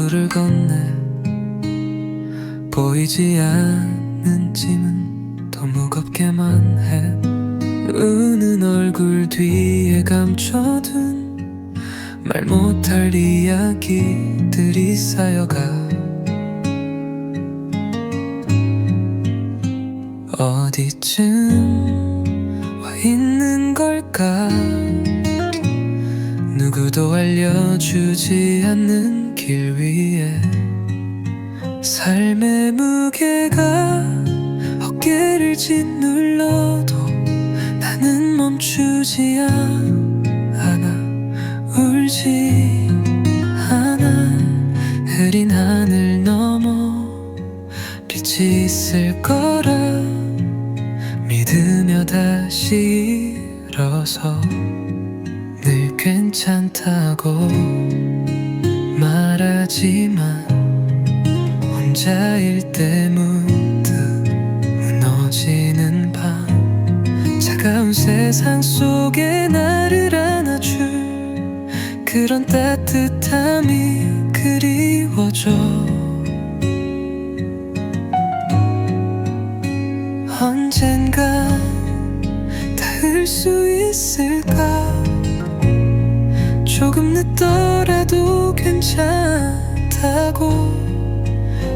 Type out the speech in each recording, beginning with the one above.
하루를 건네 보이지 않는 짐은 더 무겁게만 해. 우는 얼굴 뒤에 감춰둔 말 못할 이야기들이 쌓여가. 어디쯤 와 있는 걸까? 누구도 알려주지 않는 길 위에 삶의 무게가 어깨를 짓눌러도 나는 멈추지 않아, 울지 않아. 흐린 하늘 너머 빛이 있을 거라 믿으며 다시 일어서 늘 괜찮다고 말하지만 혼자일 때 문득 무너지는 밤, 차가운 세상 속에 나를 안아줄 그런 따뜻함이 그리워져. 언젠가 닿을 수 있을까? 조금 늦더라도 괜찮다고.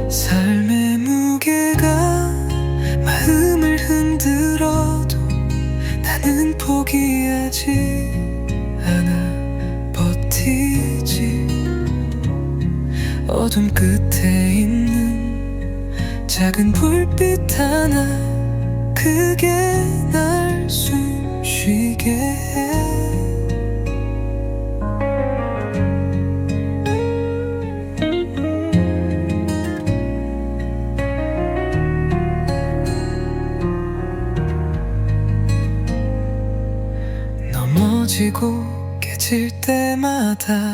삶의 무게가 마음을 흔들어도 나는 포기하지 않아, 버티지. 어둠 끝에 있는 작은 불빛 하나, 그게 날 숨쉬게 해. 넘어지고 깨질 때마다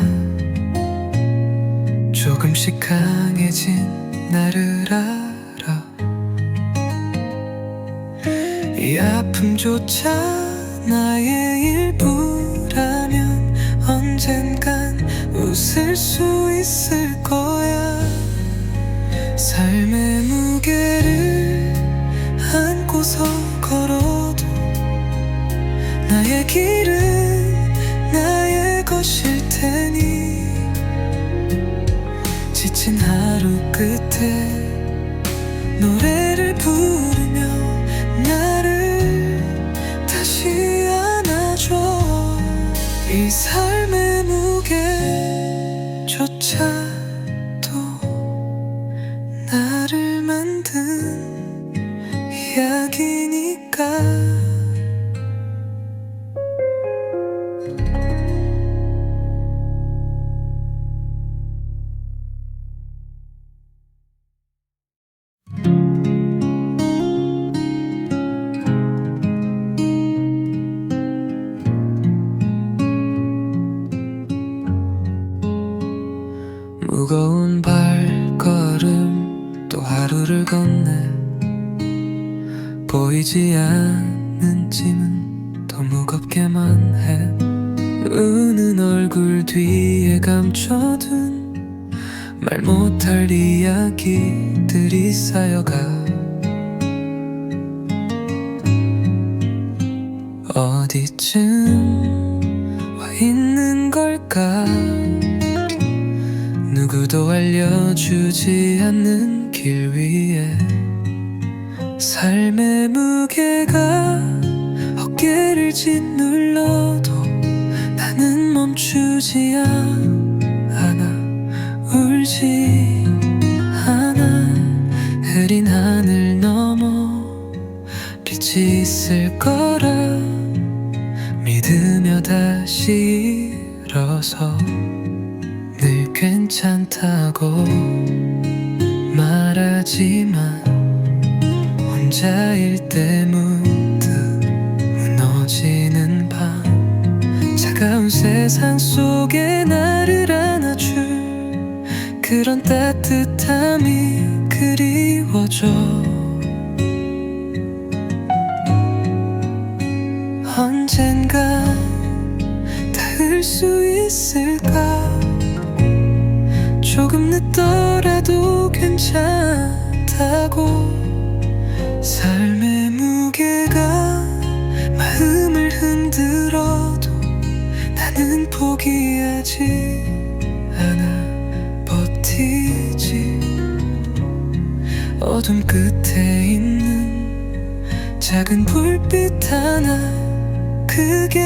조금씩 강해진 나를 알아. 이 아픔조차 나의 일부라면 언젠간 웃을 수 있을 거야. 삶의 무게를 안고서 걸어도 나의 길은 나의 것일 테니. 지친 하루 끝에 노래를 부르며 나를 다시 안아줘. 이 삶의 무게조차도 나를 만든 이야기니까. 무거운 발걸음 또 하루를 건네 보이지 않는 짐은 더 무겁게만 해. 우는 얼굴 뒤에 감춰둔 말 못할 이야기들이 쌓여가. 어디쯤 와 있는 걸까? 누구도 알려주지 않는 길 위에 삶의 무게가 어깨를 짓눌러도 나는 멈추지 않아, 울지 않아. 흐린 하늘 너머 빛이 있을 거라 믿으며 다시 일어서 늘 괜찮다고 말하지만 혼자일 때 문득 무너지는 밤, 차가운 세상 속에 나를 안아줄 그런 따뜻함이 그리워져. 언젠가 닿을 수 있을까? 조금 늦더라도 괜찮다고. 삶의 무게가 마음을 흔들어도 나는 포기하지 않아 버티지. 어둠 끝에 있는 작은 불빛 하나, 그게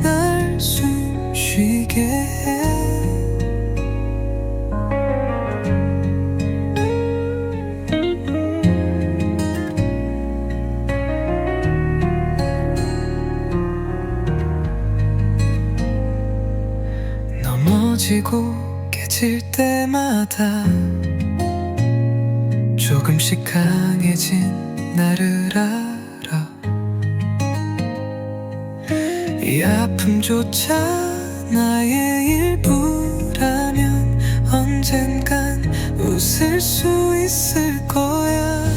날 숨쉬게 해. 넘어지고 깨질 때마다 조금씩 강해진 나를 알아. 이 아픔조차 나의 일부라면 언젠간 웃을 수 있을 거야.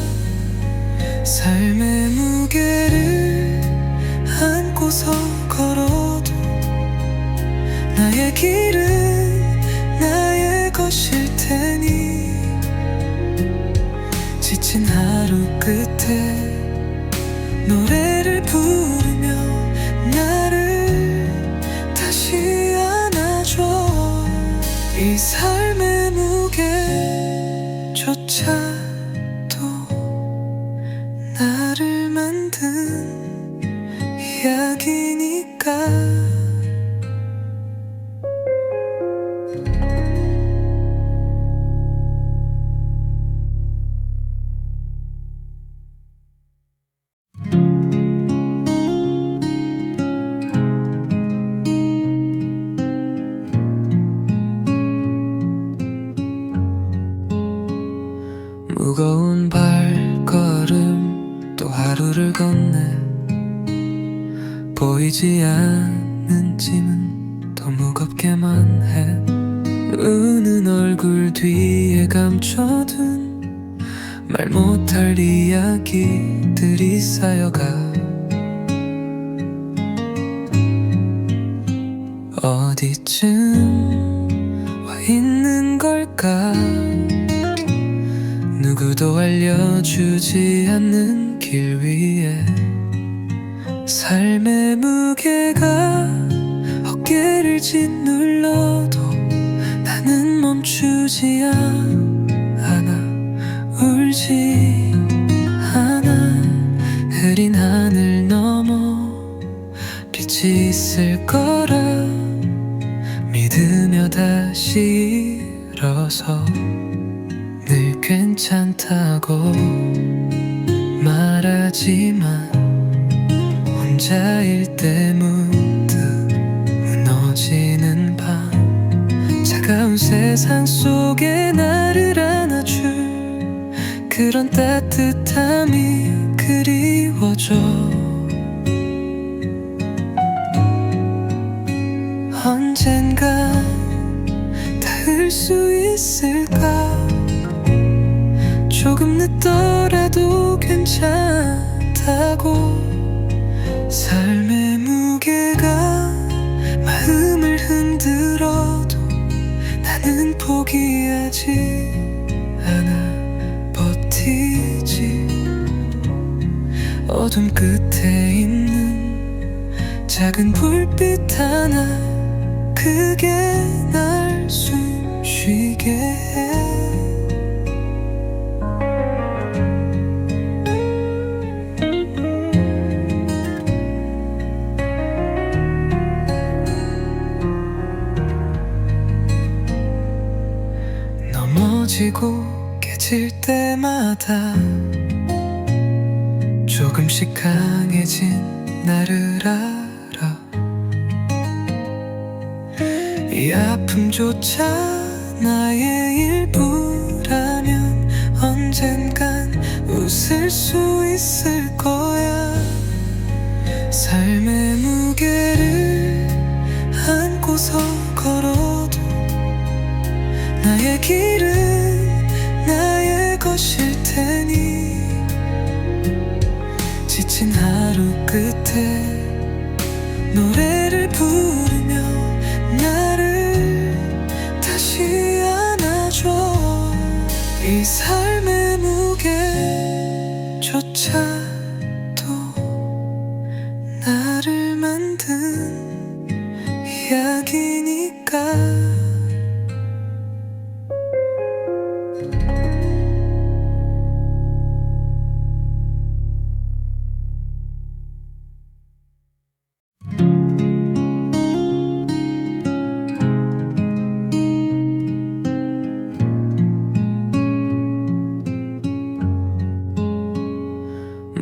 삶의 무게를 안고서 걸어도 나의 길은 나의 것일 테니. 지친 하루 끝에 노래를 부르며 나를 다시 안아줘. 이 삶의 무게조차도 나를 만든 이야기니까. 무거운 발걸음 또 하루를 건네. 보이지 않는 짐은 더 무겁게만 해. 우는 얼굴 뒤에 감춰둔 말 못할 이야기들이 쌓여가. 어디쯤 와 있는 걸까? 누구도 알려주지 않는 길 위에 삶의 무게가 어깨를 짓눌러도 나는 멈추지 않아. 울지 않아. 흐린 하늘 너머 빛이 있을 거라 믿으며 다시 일어서 늘 괜찮다고 말하지만 혼자일 때 문득 무너지는 밤, 차가운 세상 속에 나를 안아줄 그런 따뜻함이 그리워져. 언젠가 닿을 수 있을까? 조금 늦더라도 괜찮다고. 삶의 무게가 마음을 흔들어도 나는 포기하지 않아 버티지. 어둠 끝에 있는 작은 불빛 하나, 그게 날 숨쉬게 해. 넘어지고 깨질 때마다 조금씩 강해진 나를 알아. 이 아픔조차 나의 일부라면 언젠간 웃을 수 있을 거야. 삶의 무게를 안고서 걸어도 나의 길은 나의 것일 테니. 지친 하루 끝에 노래를 부르며 나를 다시 안아줘. 이 삶의 무게조차도 나를 만든 이야기니까.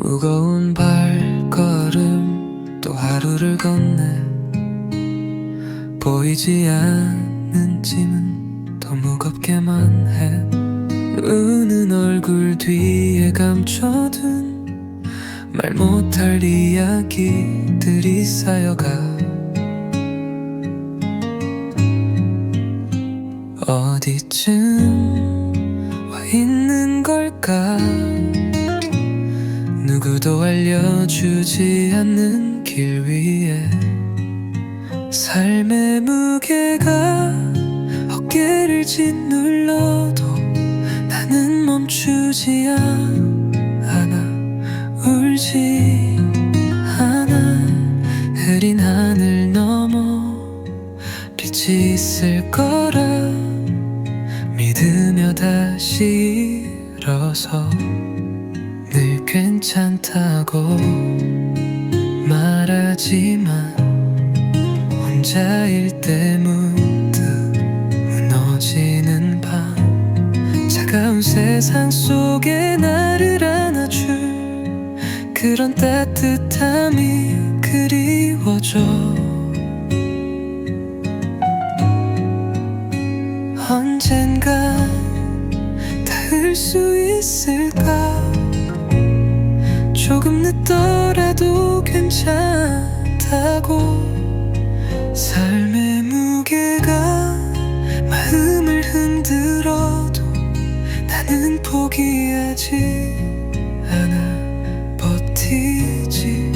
무거운 발걸음 또 하루를 건네. 보이지 않는 짐은 더 무겁게만 해. 우는 얼굴 뒤에 감춰둔 말 못할 이야기들이 쌓여가. 어디쯤 와 있는 걸까? 누구도 알려주지 않는 길 위에 삶의 무게가 어깨를 짓눌러도 나는 멈추지 않아. 울지 않아. 흐린 하늘 너머 빛이 있을 거라 믿으며 다시 일어서 늘 괜찮다고 말하지만 혼자일 때 문득 무너지는 밤, 차가운 세상 속에 나를 안아줄 그런 따뜻함이 그리워져. 언젠가 닿을 수 있을까? 조금 늦더라도 괜찮다고. 삶의 무게가 마음을 흔들어도 나는 포기하지 않아. 버티지.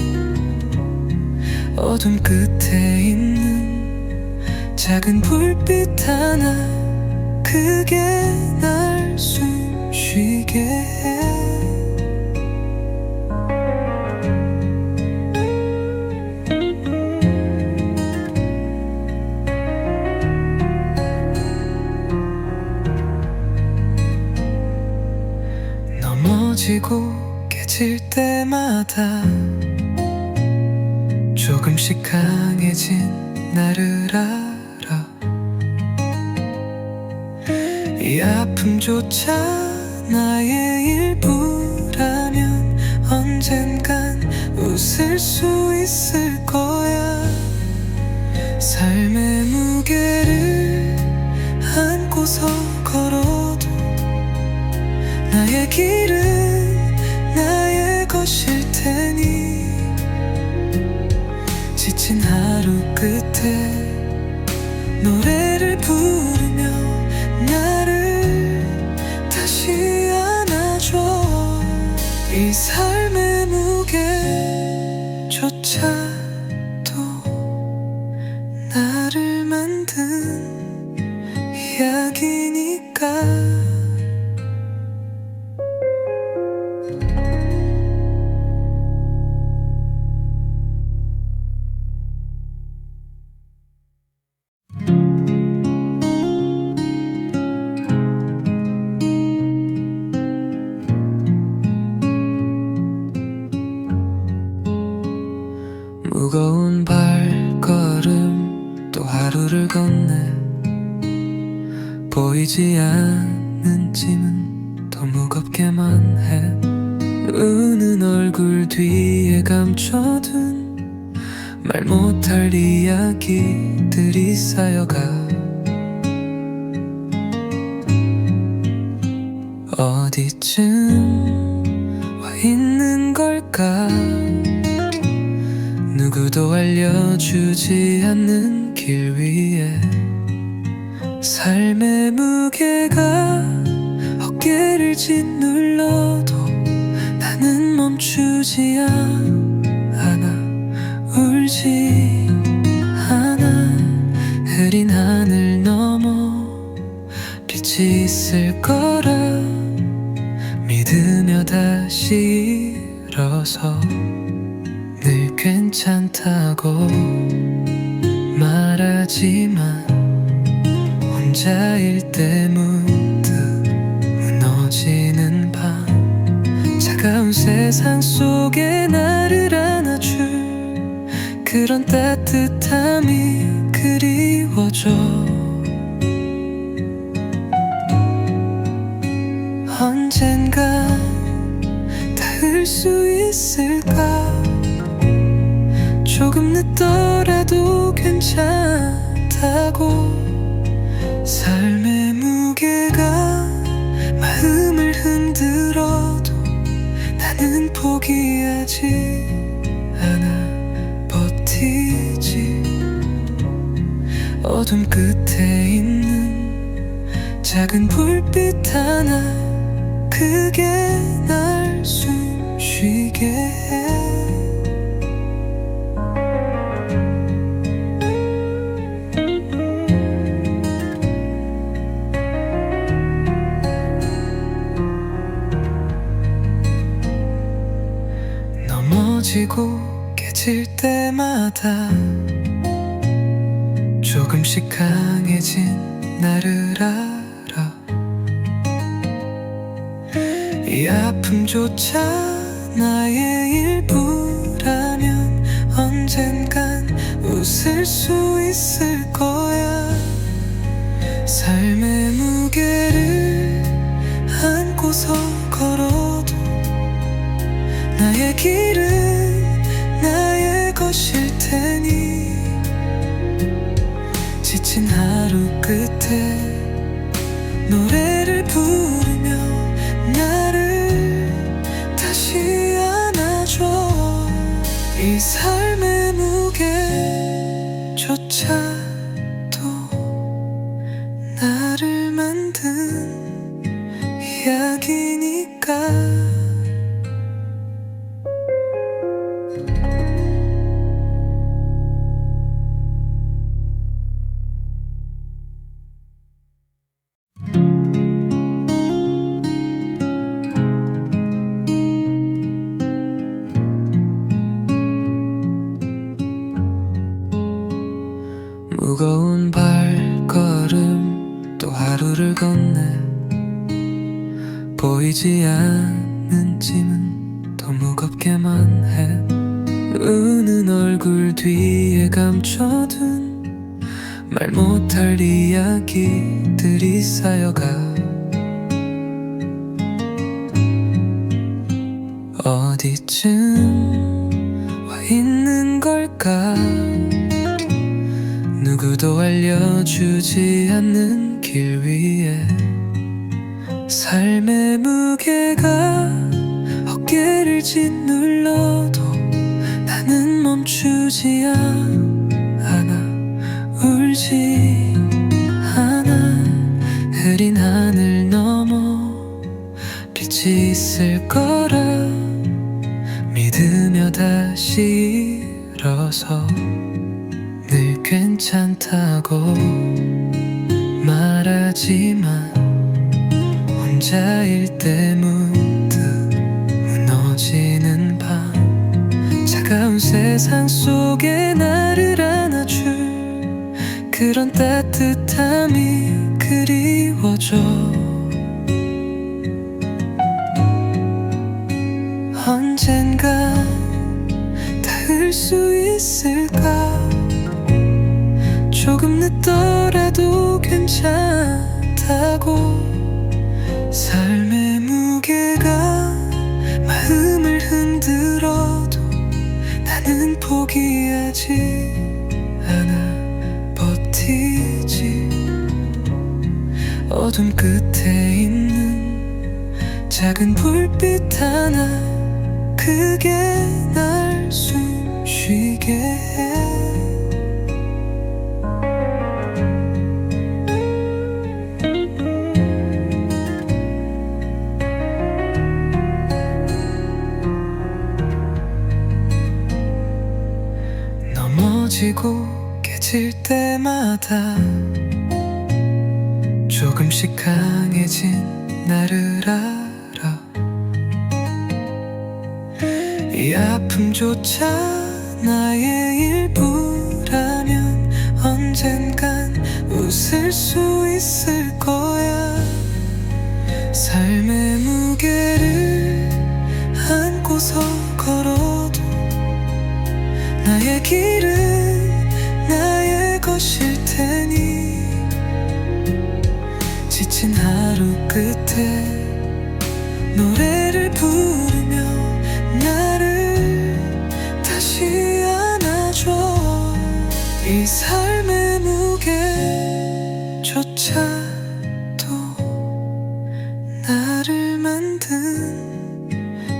어둠 끝에 있는 작은 불빛 하나, 그게 날 숨쉬게 해. 넘어지고 깨질 때마다 조금씩 강해진 나를 알아. 이 아픔조차 나의 일부라면 언젠간 웃을 수 있을 거야. 삶의 무게를 안고서 걸어도 나의 길은 나의 것일 테니. 지친 하루 끝에 노래를 부르며 나를 다시 안아줘. 이 삶의 무게조차도 나를 만든 이야기니까. 무거운 발걸음 또 하루를 건네. 보이지 않는 짐은 더 무겁게만 해. 우는 얼굴 뒤에 감춰둔 말 못할 이야기들이 쌓여가. 어디쯤 와 있는 걸까? 누구도 알려주지 않는 길 위에 삶의 무게가 어깨를 짓눌러도 나는 멈추지 않아. 울지 않아. 흐린 하늘 너머 빛이 있을 거라 믿으며 다시 일어서 늘 괜찮다고 말하지만 혼자일 때 문득 무너지는 밤 차가운 세상 속에 나를 안아줄 그런 따뜻함이 그리워져 언젠가 닿을 수 있을까 조금 늦더라도 괜찮다고 삶의 무게가 마음을 흔들어도 나는 포기하지 않아 버티지 어둠 끝에 있는 작은 불빛 하나 그게 날 숨쉬게 해 넘어지고 깨질 때마다 조금씩 강해진 나를 알아 이 아픔조차 나의 일부라면 언젠간 웃을 수 있을 거야 삶의 무게를 안고서 걸어도 나의 길은 나의 것일 테니 지친 하루 끝에 노래를 부르며 나를 다시 안아줘 이 삶의 무게조차도 나를 만든 이야기니까 무거운 발걸음 또 하루를 건네 보이지 않는 짐은 더 무겁게만 해 우는 얼굴 뒤에 감춰둔 말 못할 이야기들이 쌓여가 어디쯤 와 있는 걸까 누구도 알려주지 않는 길 위에 삶의 무게가 어깨를 짓눌러도 나는 멈추지 않아 울지 않아 흐린 하늘 너머 빛이 있을 거라 믿으며 다시 일어서 늘 괜찮다고 말하지만 혼자일 때 문득 무너지는 밤 차가운 세상 속에 나를 안아줄 그런 따뜻함이 그리워져 언젠가 닿을 수 있을까 조금 늦더라도 괜찮다고 삶의 무게가 마음을 흔들어도 나는 포기하지 않아 버티지 어둠 끝에 있는 작은 불빛 하나 그게 날 숨쉬게 해 넘어지고 깨질 때마다 조금씩 강해진 나를 알아 이 아픔조차 나의 일부라면 언젠간 웃을 수 있을 거야. 삶의 무게를 안고서 걸어도 나의 길은 나의 것일 테니 지친 하루 끝에 노래를 부르며 나를 다시 안아줘. 이 삶의 무게조차도 나를 만든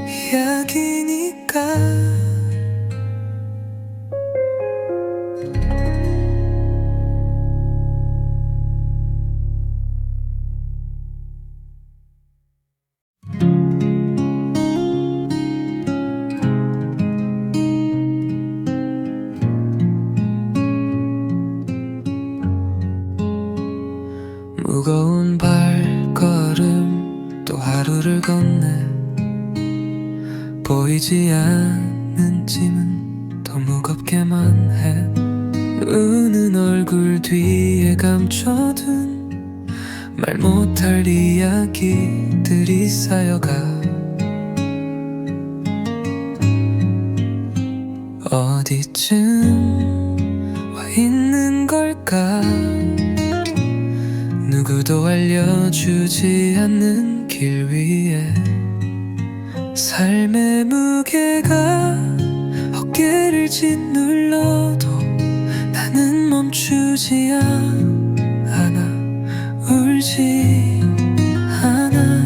이야기니까. 무거운 발걸음 또 하루를 건네 보이지 않는 짐은 더 무겁게만 해. 우는 얼굴 뒤에 감춰둔 말 못할 이야기들이 쌓여가. 어디쯤 와 있는 걸까? 누구도 알려주지 않는 길 위에 삶의 무게가 어깨를 짓눌러도 나는 멈추지 않아. 울지 않아.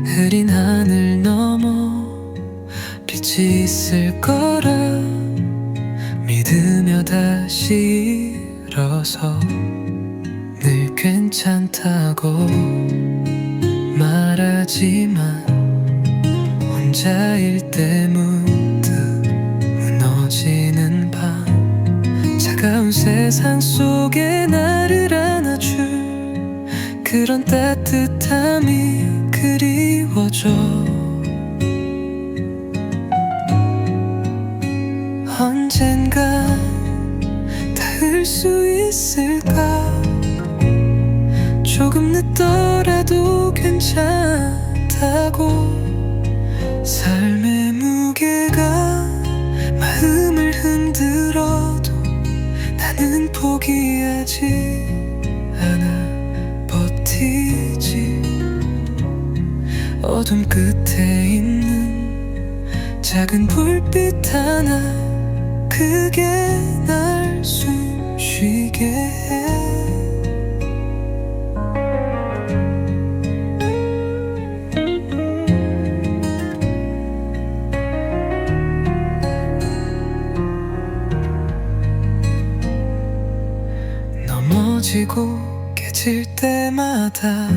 흐린 하늘 너머 빛이 있을 거라 믿으며 다시 일어서 늘 괜찮다고 말하지만 혼자일 때 문득 무너지는 밤 차가운 세상 속에 나를 안아줄 그런 따뜻함이 그리워져. 언젠가 닿을 수 있을까? 조금 늦더라도 괜찮다고. 삶의 무게가 마음을 흔들어도 나는 포기하지 않아. 버티지. 어둠 끝에 있는 작은 불빛 하나 그게 날 숨쉬게 해. 넘어지고 깨질 때마다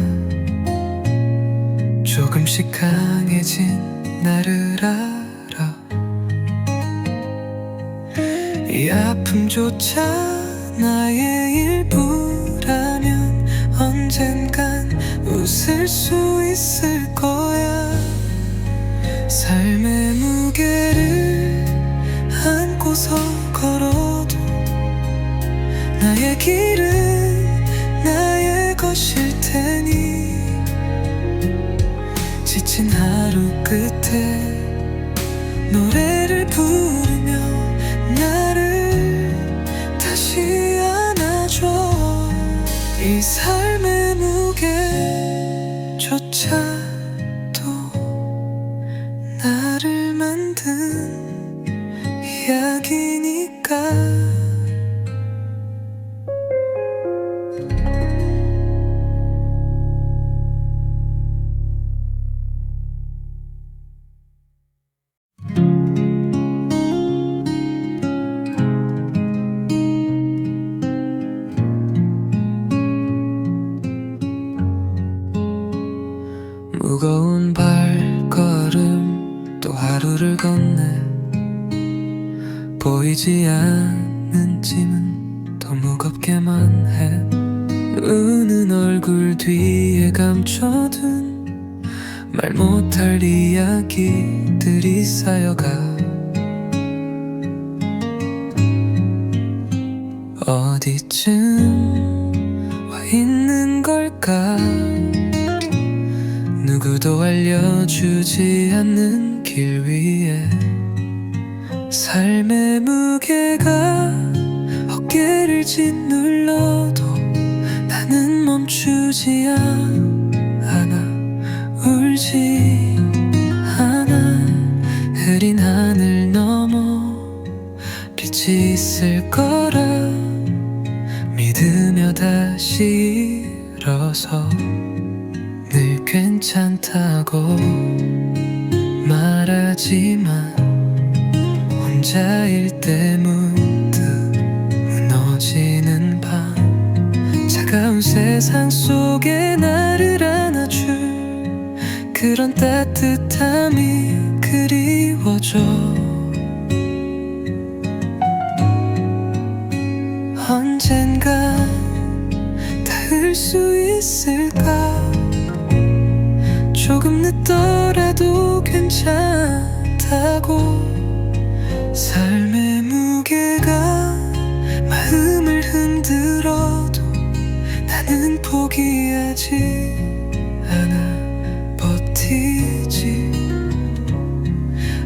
조금씩 강해진 나를 알아. 이 아픔조차 나의 일부라면 언젠간 웃을 수 있을 거야. 삶의 무게를 안고서 걸어도 나의 길은 나의 것일 테니 지친 하루 끝에 노래를 부르며 나를 다시 안아줘. 이 삶의 무게조차도 나를 만든 이야기니까. 무거운 발걸음 또 하루를 건네 보이지 않는 짐은 더 무겁게만 해. 우는 얼굴 뒤에 감춰둔 말 못할 이야기들이 쌓여가. 어디쯤 와 있는 걸까? 누구도 알려주지 않는 길 위에 삶의 무게가 어깨를 짓눌러도 나는 멈추지 않아. 울지 않아. 흐린 하늘 너머 빛이 있을 거라 믿으며 다시 일어서 늘 괜찮다고 말하지만 혼자일 때 문득 무너지는 밤 차가운 세상 속에 나를 안아줄 그런 따뜻함이 그리워져. 언젠가 닿을 수 있을까? 조금 늦더라도 괜찮다고 삶의 무게가 마음을 흔들어도 나는 포기하지 않아. 버티지.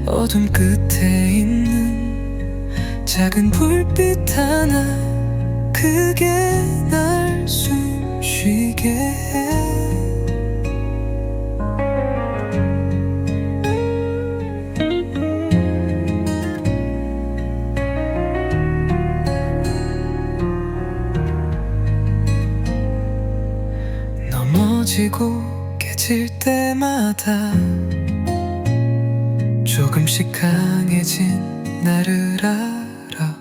어둠 끝에 있는 작은 불빛 하나 그게 날 숨쉬게 해. 넘어지고 깨질 때마다 조금씩 강해진 나를 알아.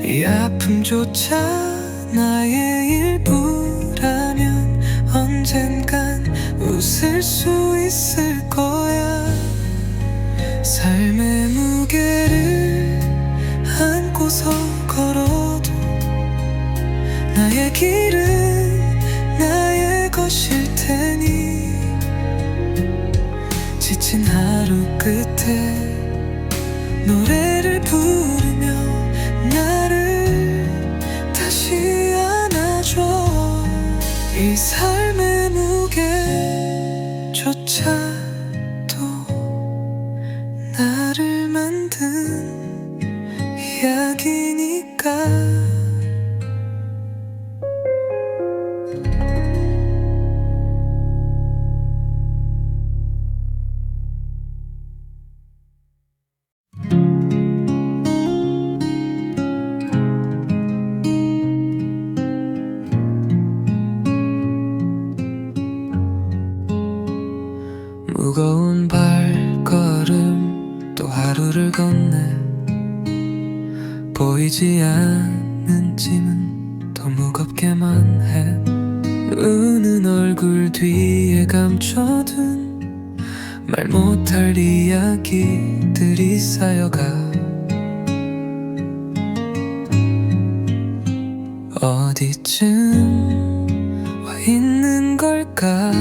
이 아픔조차 나의 일부라면 언젠간 웃을 수 있을 거야. 삶의 무게를 안고서 걸어도 나의 길은 나의 것일 테니 지친 하루 끝에 노래를 부르며 나를 다시 안아줘. 이 삶의 무게조차도 나를 만든 이야기니까. 무거운 발걸음 또 하루를 건네 보이지 않는 짐은 더 무겁게만 해. 우는 얼굴 뒤에 감춰둔 말 못할 이야기들이 쌓여가. 어디쯤 와 있는 걸까?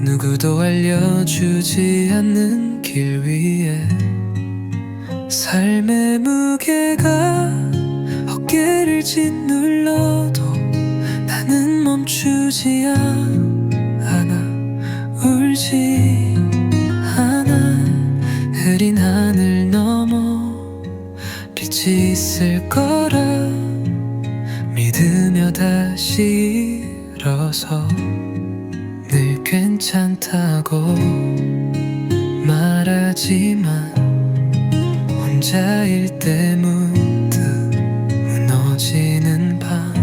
누구도 알려주지 않는 길 위에 삶의 무게가 어깨를 짓눌러도 나는 멈추지 않아. 울지 않아. 흐린 하늘 너머 빛이 있을 거라 믿으며 다시 일어서 늘 괜찮다고 말하지만 혼자일 때 문득 무너지는 밤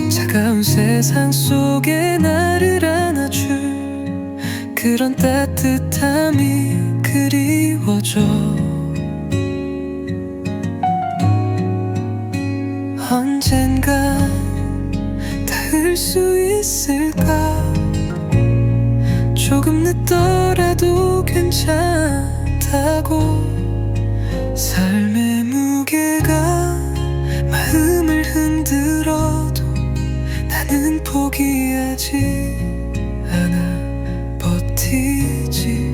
차가운 세상 속에 나를 안아줄 그런 따뜻함이 그리워져. 언젠가 닿을 수 있을까? 조금 늦더라도 괜찮다고 삶의 무게가 마음을 흔들어도 나는 포기하지 않아. 버티지.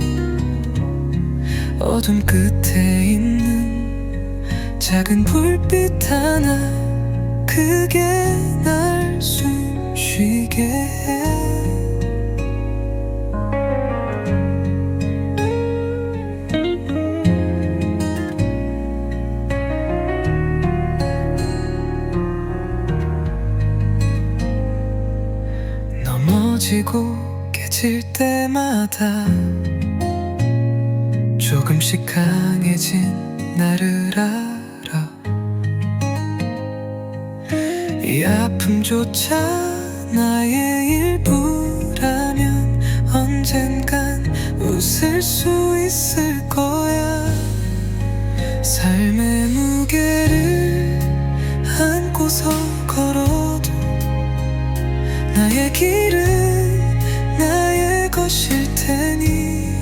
어둠 끝에 있는 작은 불빛 하나 그게 날 숨쉬게 해. 넘어지고 깨질 때마다 조금씩 강해진 나를 알아. 이 아픔조차 나의 일부라면 언젠간 웃을 수 있을 거야. 삶의 무게를 안고서 걸어도 나의 길은 나의 것일 테니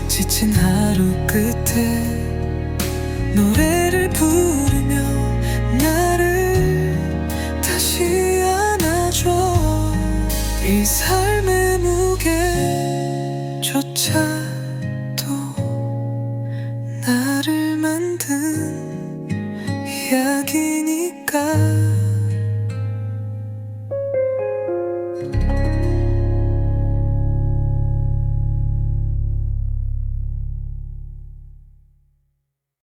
지친 하루 끝에 노래를 부르며 나를 다시 안아줘. 이 삶의 무게조차도 나를 만든 이야기니까.